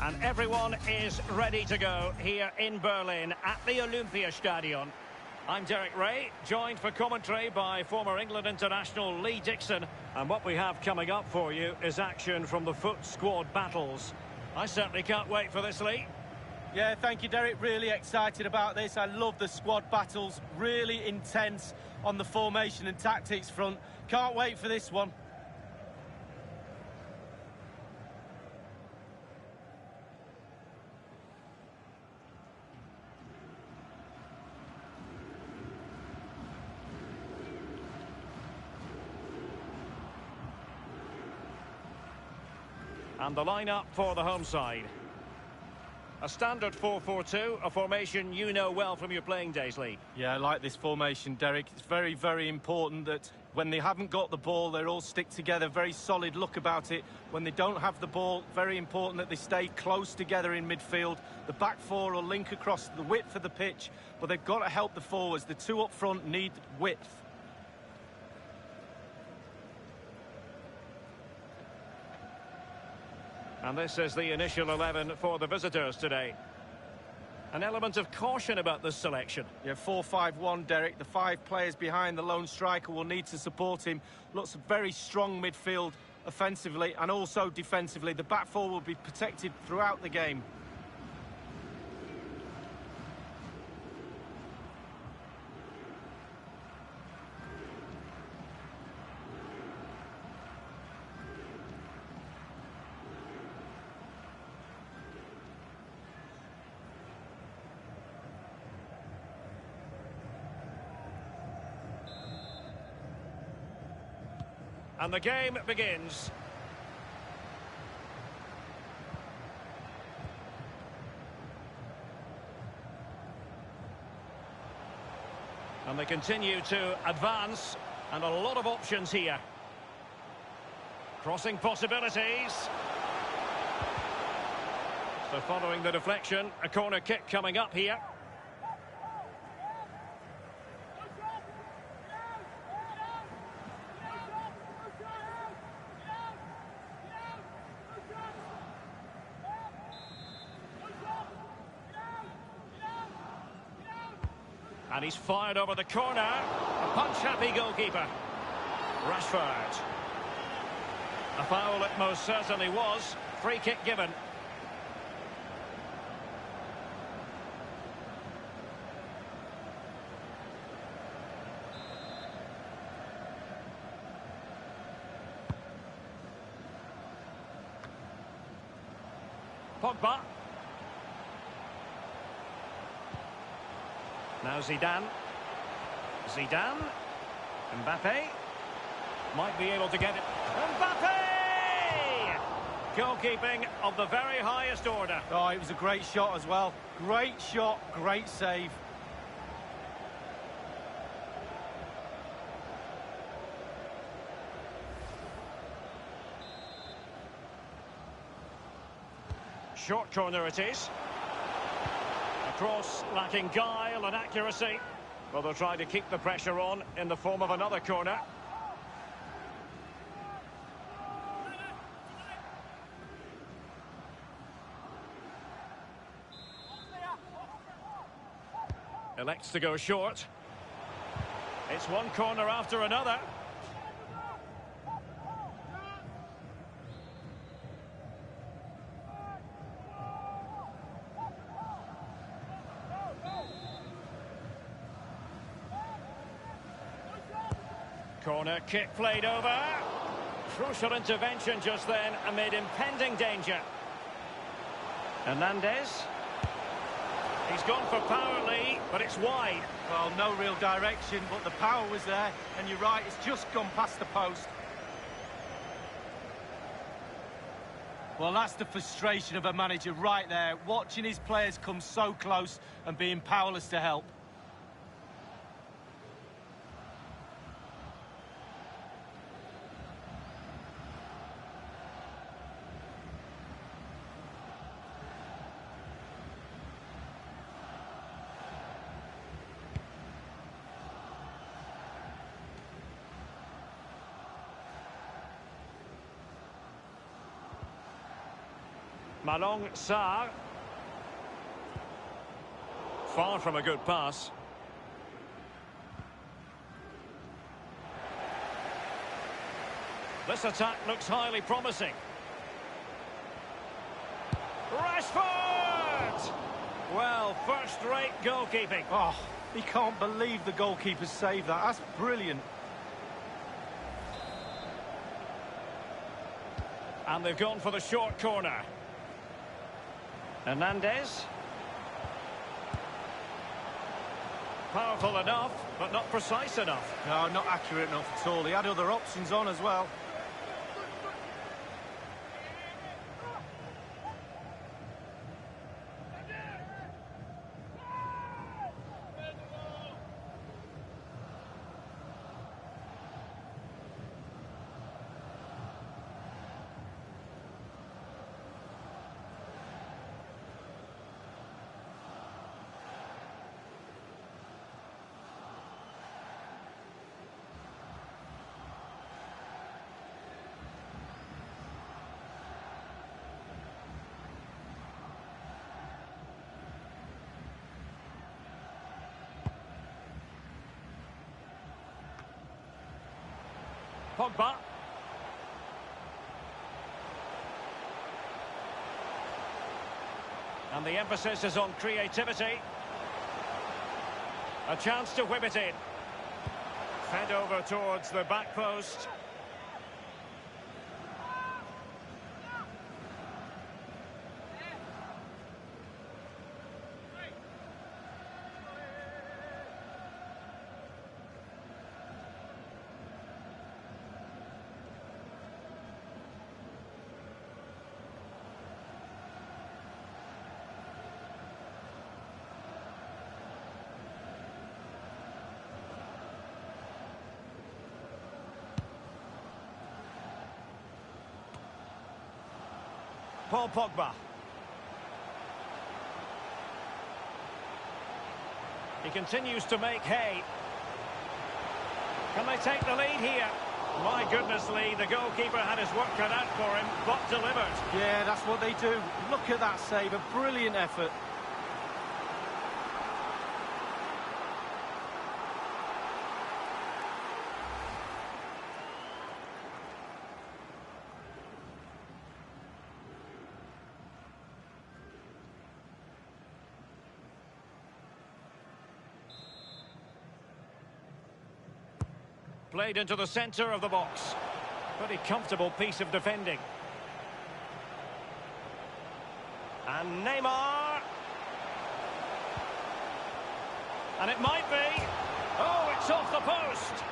And everyone is ready to go here in Berlin at the Olympiastadion. I'm Derek Ray, joined for commentary by former England international Lee Dixon. And what we have coming up for you is action from the FUT squad battles. I certainly can't wait for this, Lee. Yeah, thank you, Derek. Really excited about this. I love the squad battles. Really intense on the formation and tactics front. Can't wait for this one. And the lineup for the home side. A standard 4-4-2, a formation you know well from your playing days, Lee. Yeah, I like this formation, Derek. It's very, very important that when they haven't got the ball, they all stick together. Very solid look about it. When they don't have the ball, very important that they stay close together in midfield. The back four will link across the width of the pitch, but they've got to help the forwards. The two up front need width. And this is the initial 11 for the visitors today. An element of caution about this selection. Yeah, 4-5-1, Derek. The 5 players behind the lone striker will need to support him. Looks a very strong midfield offensively and also defensively. The back four will be protected throughout the game. And the game begins. And they continue to advance, and a lot of options here. Crossing possibilities. So following the deflection, a corner kick coming up here. And he's fired over the corner. A punch-happy goalkeeper. Rashford. A foul it most certainly was. Free kick given. Pogba. Now Zidane. Mbappe. Might be able to get it. Mbappe! Goalkeeping of the very highest order. Oh, it was a great shot as well. Great shot, great save. Short corner it is. Cross lacking guile and accuracy. Well, they'll try to keep the pressure on in the form of another corner. Elects to go short. It's one corner after another. Corner kick played over. Crucial intervention just then amid impending danger. Hernandez. He's gone for power, Lee, but it's wide. Well, no real direction, but the power was there. And you're right, it's just gone past the post. Well, that's the frustration of a manager right there. Watching his players come so close and being powerless to help. Malong Sarr. Far from a good pass. This attack looks highly promising. Rashford! Well, first-rate goalkeeping. Oh, he can't believe the goalkeeper saved that. That's brilliant. And they've gone for the short corner. Hernandez. Powerful enough, but not precise enough. No, not accurate enough at all. He had other options on as well. Pogba. And the emphasis is on creativity. A chance to whip it in. Fed over towards the back post. Paul Pogba. He continues to make hay. Can they take the lead here? My goodness, Lee, the goalkeeper had his work cut out for him, but delivered. Yeah, that's what they do. Look at that save, a brilliant effort. Played into the centre of the box. Pretty comfortable piece of defending. And Neymar. And it might be. Oh, it's off the post.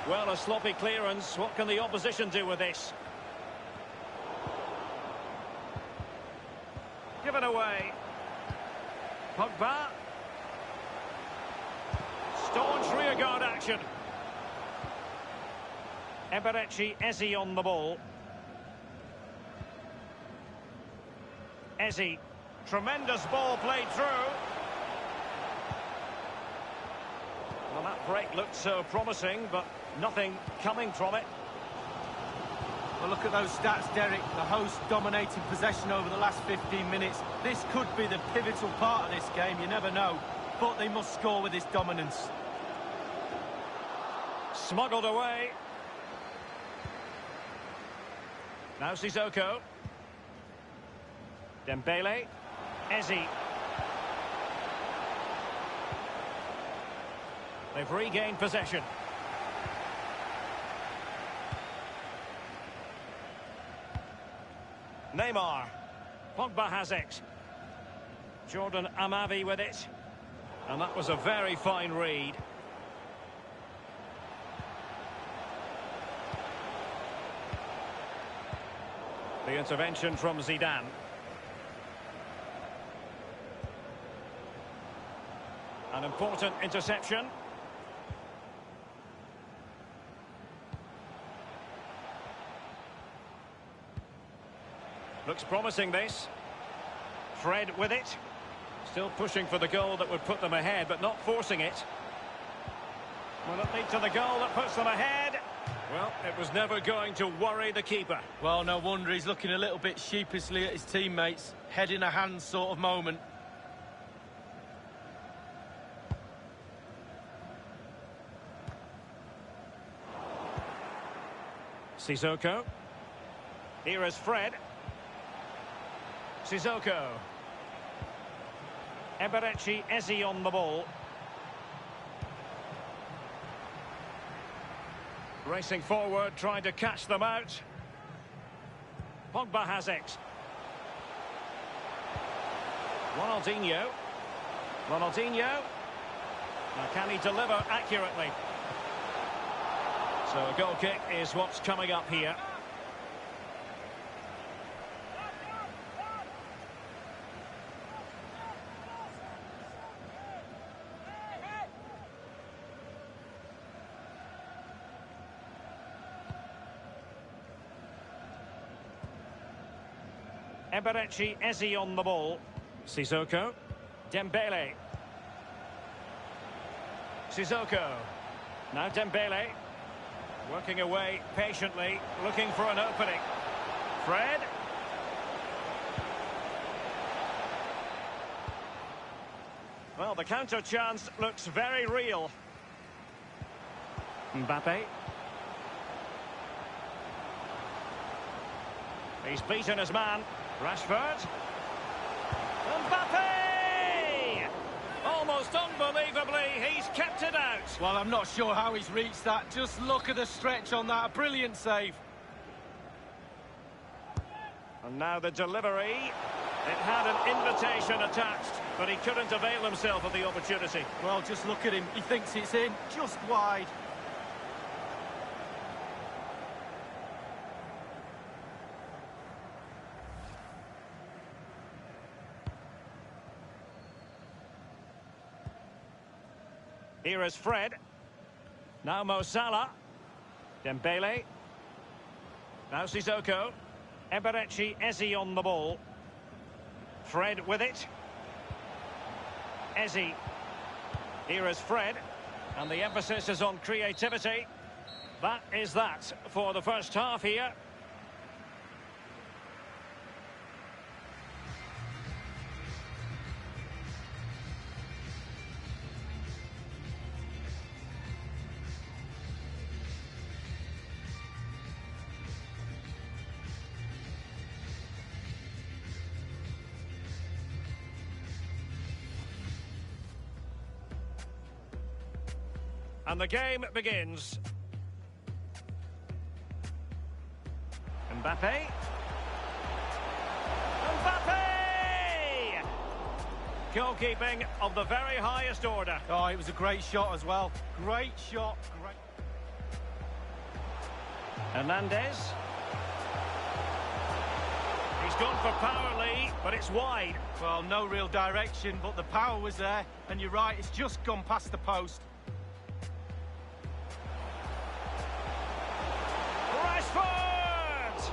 Well, a sloppy clearance. What can the opposition do with this? Given away. Pogba. Staunch rearguard action. Eberechi Eze on the ball. Eze. Tremendous ball played through. Well, that break looked so promising, but nothing coming from it. Well, look at those stats, Derek. The host dominated possession over the last 15 minutes. This could be the pivotal part of this game, you never know. But they must score with this dominance. Smuggled away. Now Sissoko. Dembele. Eze. They've regained possession. Neymar. Pogba has it. Jordan Amavi with it. And that was a very fine read. The intervention from Zidane. An important interception. Looks promising, this. Fred with it. Still pushing for the goal that would put them ahead, but not forcing it. Will it lead to the goal that puts them ahead? Well, it was never going to worry the keeper. Well, no wonder he's looking a little bit sheepishly at his teammates. Head in a hand sort of moment. Sissoko. Here is Fred. Sissoko. Eberechi Eze on the ball. Racing forward, trying to catch them out. Pogba has it. Ronaldinho. Ronaldinho. Now can he deliver accurately? So a goal kick is what's coming up here. Eberechi Eze on the ball. Sissoko. Dembele. Sissoko. Now Dembele. Working away patiently, looking for an opening. Fred. Well, the counter chance looks very real. Mbappe. He's beaten his man. Rashford. Mbappe! Almost unbelievably, he's kept it out. Well, I'm not sure how he's reached that. Just look at the stretch on that. A brilliant save. And now the delivery. It had an invitation attached, but he couldn't avail himself of the opportunity. Well, just look at him. He thinks it's in. Just wide. Here is Fred. Now Mo Salah. Dembele. Now Sissoko. Eberechi Eze on the ball. Fred with it. Eze. Here is Fred. And the emphasis is on creativity. That is that for the first half here. And the game begins. Mbappe. Mbappe! Goalkeeping of the very highest order. Oh, it was a great shot as well. Great shot. Great. Hernandez. He's gone for power, Lee, but it's wide. Well, no real direction, but the power was there. And you're right, it's just gone past the post. Rashford!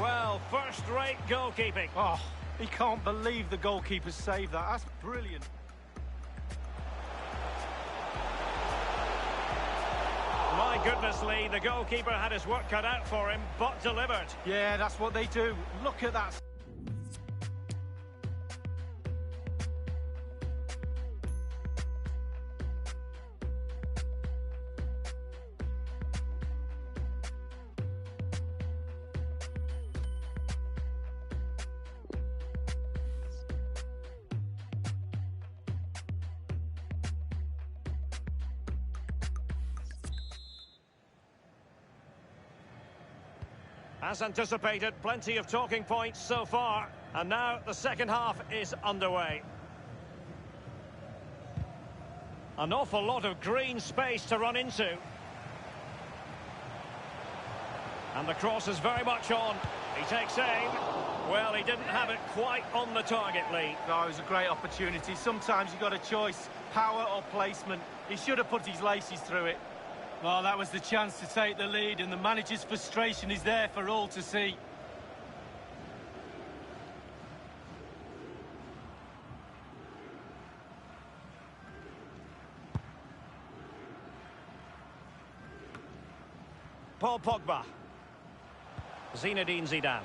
Well, first-rate goalkeeping. Oh, he can't believe the goalkeeper saved that. That's brilliant. My goodness, Lee, the goalkeeper had his work cut out for him, but delivered. Yeah, that's what they do. Look at that. As anticipated, plenty of talking points so far. And now the second half is underway. An awful lot of green space to run into. And the cross is very much on. He takes aim. Well, he didn't have it quite on the target, Lee. No, it was a great opportunity. Sometimes you've got a choice, power or placement. He should have put his laces through it. Well, that was the chance to take the lead, and the manager's frustration is there for all to see. Paul Pogba. Zinedine Zidane.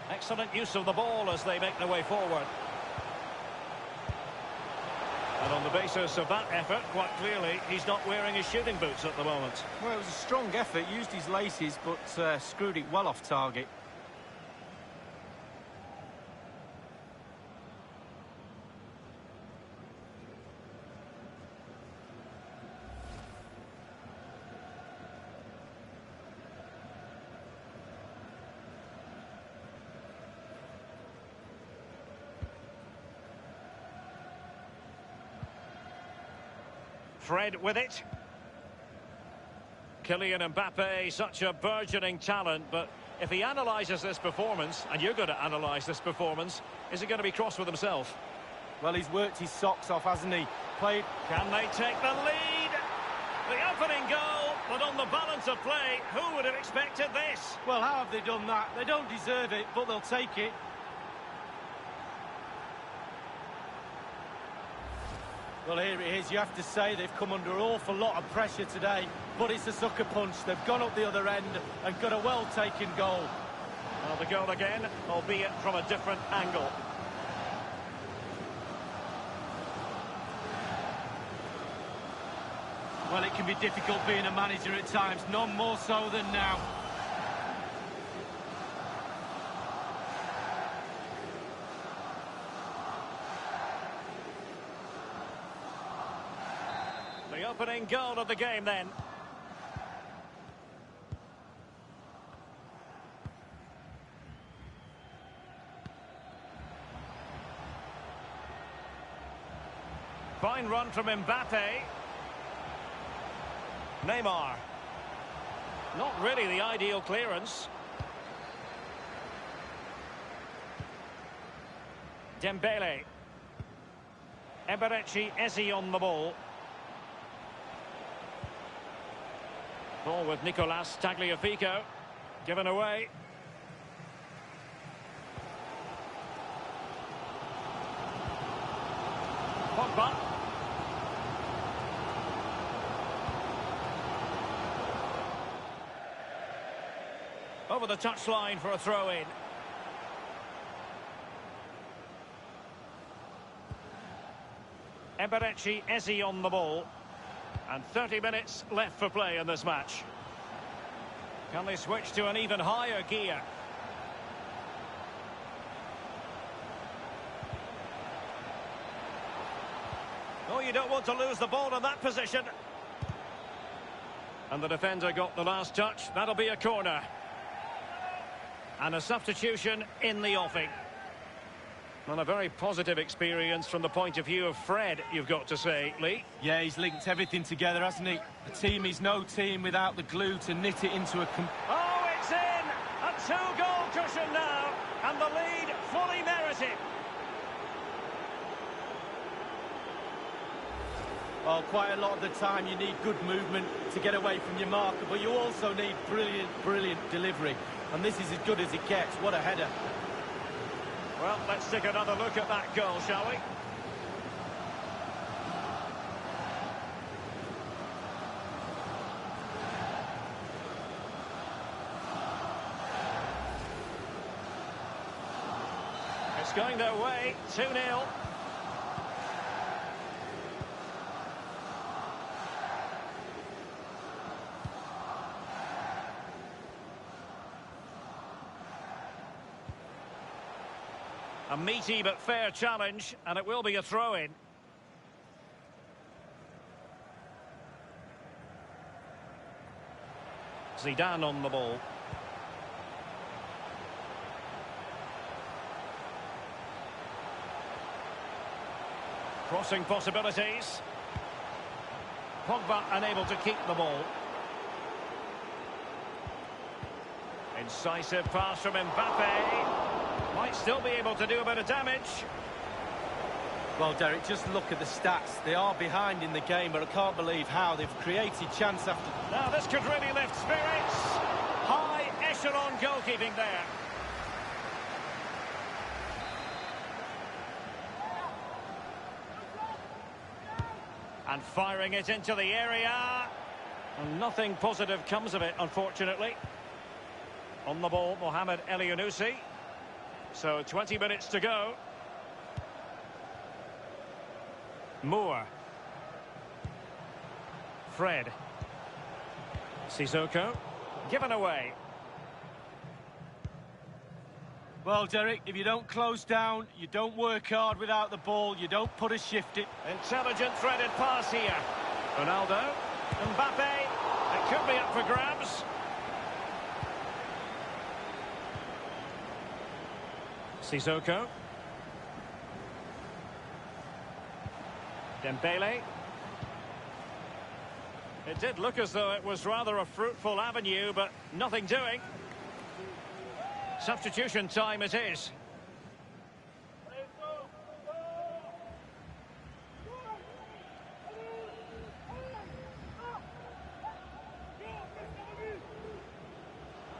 Excellent use of the ball as they make their way forward. And on the basis of that effort, quite clearly, he's not wearing his shooting boots at the moment. Well, it was a strong effort, used his laces, but screwed it well off target. Fred with it. Kylian Mbappe, such a burgeoning talent, but if he analyses this performance, and you're going to analyse this performance, is he going to be cross with himself? Well, he's worked his socks off, hasn't he? Played. Can they take the lead? The opening goal, but on the balance of play, who would have expected this? Well, how have they done that? They don't deserve it, but they'll take it. Well, here it is. You have to say they've come under an awful lot of pressure today, but it's a sucker punch. They've gone up the other end and got a well-taken goal. Well, the goal again, albeit from a different angle. Well, it can be difficult being a manager at times, none more so than now. The opening goal of the game then. Fine run from Mbappe. Neymar. Not really the ideal clearance. Dembele. Eberechi Eze on the ball. Ball with Nicolas Tagliafico. Given away. Pogba. Over the touchline for a throw-in. Eberechi Eze on the ball. And 30 minutes left for play in this match. Can they switch to an even higher gear? Oh, you don't want to lose the ball in that position. And the defender got the last touch. That'll be a corner. And a substitution in the offing. Well, a very positive experience from the point of view of Fred, you've got to say, Lee. Yeah, he's linked everything together, hasn't he? A team is no team without the glue to knit it into a... Oh, it's in! A two-goal cushion now, and the lead fully merited. Well, quite a lot of the time you need good movement to get away from your marker, but you also need brilliant delivery. And this is as good as it gets. What a header. Well, let's take another look at that goal, shall we? It's going their way, 2-0. A meaty but fair challenge, and it will be a throw-in. Zidane on the ball. Crossing possibilities. Pogba unable to keep the ball. Incisive pass from Mbappe. Might still be able to do a bit of damage. Well, Derek, just look at the stats. They are behind in the game, but I can't believe how they've created chance after... Now, this could really lift spirits. High echelon goalkeeping there. And firing it into the area. And nothing positive comes of it, unfortunately. On the ball, Mohamed Elyounoussi. So 20 minutes to go. Moore. Fred. Sissoko. Given away. Well, Derek, if you don't close down, you don't work hard without the ball, you don't put a shift in. Intelligent threaded pass here. Ronaldo. Mbappe. It could be up for grabs. Sissoko. Dembele. It did look as though it was rather a fruitful avenue, but nothing doing. Substitution time it is.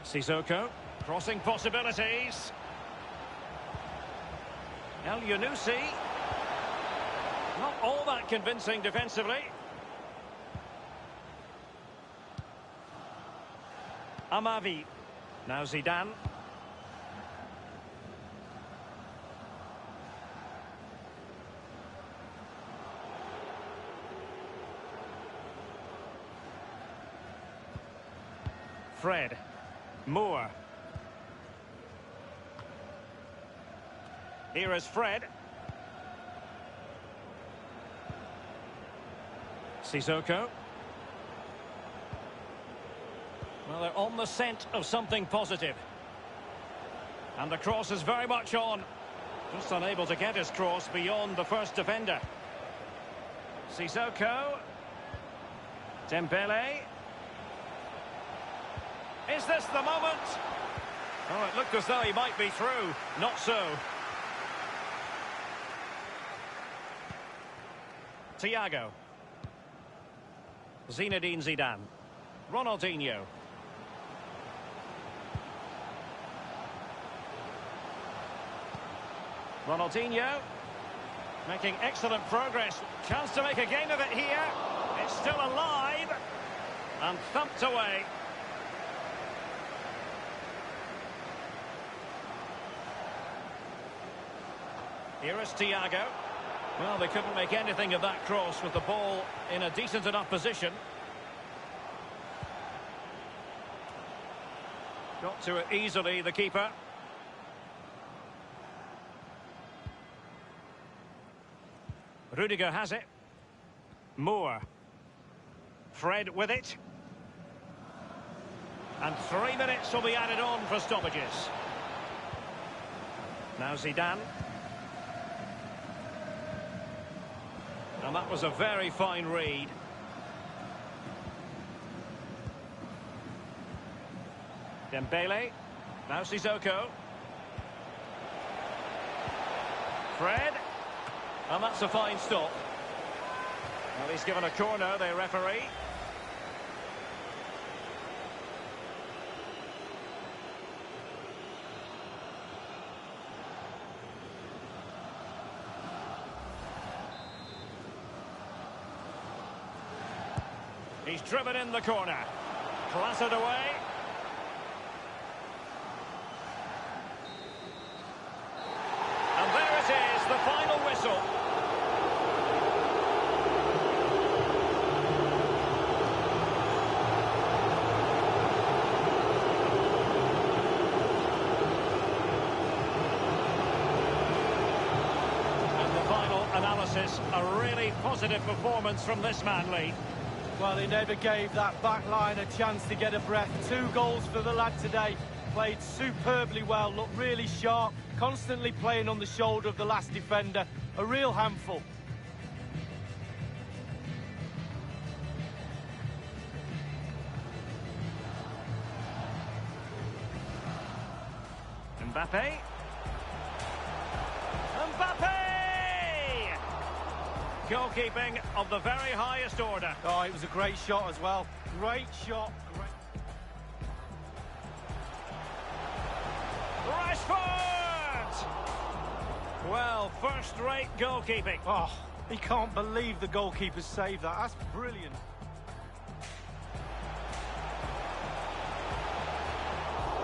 Sissoko, crossing possibilities. Elyounoussi. Not all that convincing defensively. Amavi. Now Zidane. Fred. Moore. Here is Fred. Sissoko. Well, they're on the scent of something positive. And the cross is very much on. Just unable to get his cross beyond the first defender. Sissoko. Dembele. Is this the moment? Oh, it looked as though he might be through. Not so. Thiago. Zinedine Zidane. Ronaldinho. Ronaldinho. Making excellent progress. Chance to make a game of it here. It's still alive. And thumped away. Here is Thiago. Well, they couldn't make anything of that cross with the ball in a decent enough position. Got to it easily, the keeper. Rudiger has it. Moore. Fred with it. And 3 minutes will be added on for stoppages. Now Zidane. And that was a very fine read. Dembele. Now Sissoko. Fred. And that's a fine stop. Well, he's given a corner, the referee. He's driven in the corner. Clattered away. And there it is, the final whistle. And the final analysis, a really positive performance from this man, Lee. Well, he never gave that back line a chance to get a breath. 2 goals for the lad today. Played superbly well, looked really sharp, constantly playing on the shoulder of the last defender. A real handful. Mbappe. Mbappe! Goalkeeping of the very highest order. Oh, it was a great shot as well. Great shot. Rashford! Well, first-rate goalkeeping. Oh, He can't believe the goalkeeper saved that. That's brilliant.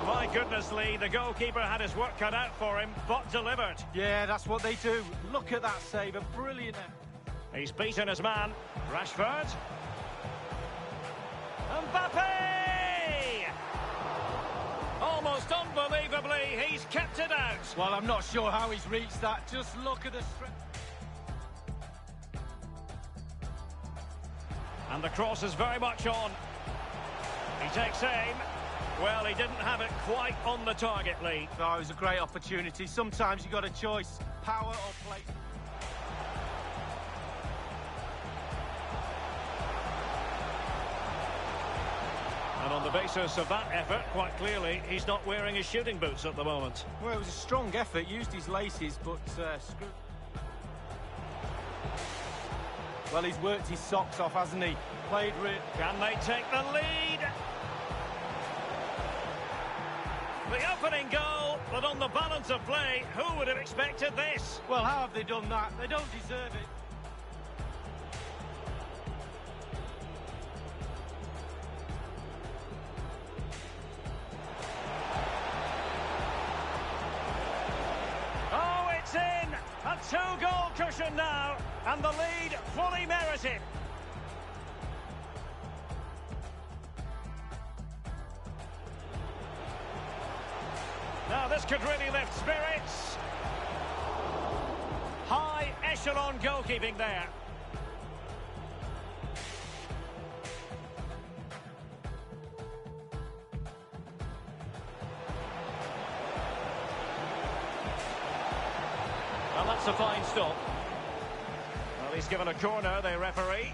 My goodness, Lee, the goalkeeper had his work cut out for him, but delivered. Yeah, that's what they do. Look at that save, a brilliant... He's beaten his man. Rashford. Mbappe! Almost unbelievably, he's kept it out. Well, I'm not sure how he's reached that. Just look at the strength. And the cross is very much on. He takes aim. Well, he didn't have it quite on the target, Lee. Oh, it was a great opportunity. Sometimes you've got a choice, power or play. And on the basis of that effort, quite clearly, he's not wearing his shooting boots at the moment. Well, it was a strong effort, used his laces, but screwed. Well, he's worked his socks off, hasn't he? Played Can they take the lead? The opening goal, but on the balance of play, who would have expected this? Well, how have they done that? They don't deserve it. Oh, it's in! A two-goal cushion now, and the lead fully merited. Now this could really lift spirits. High echelon goalkeeping there. Well, that's a fine stop. Well, he's given a corner, the referee.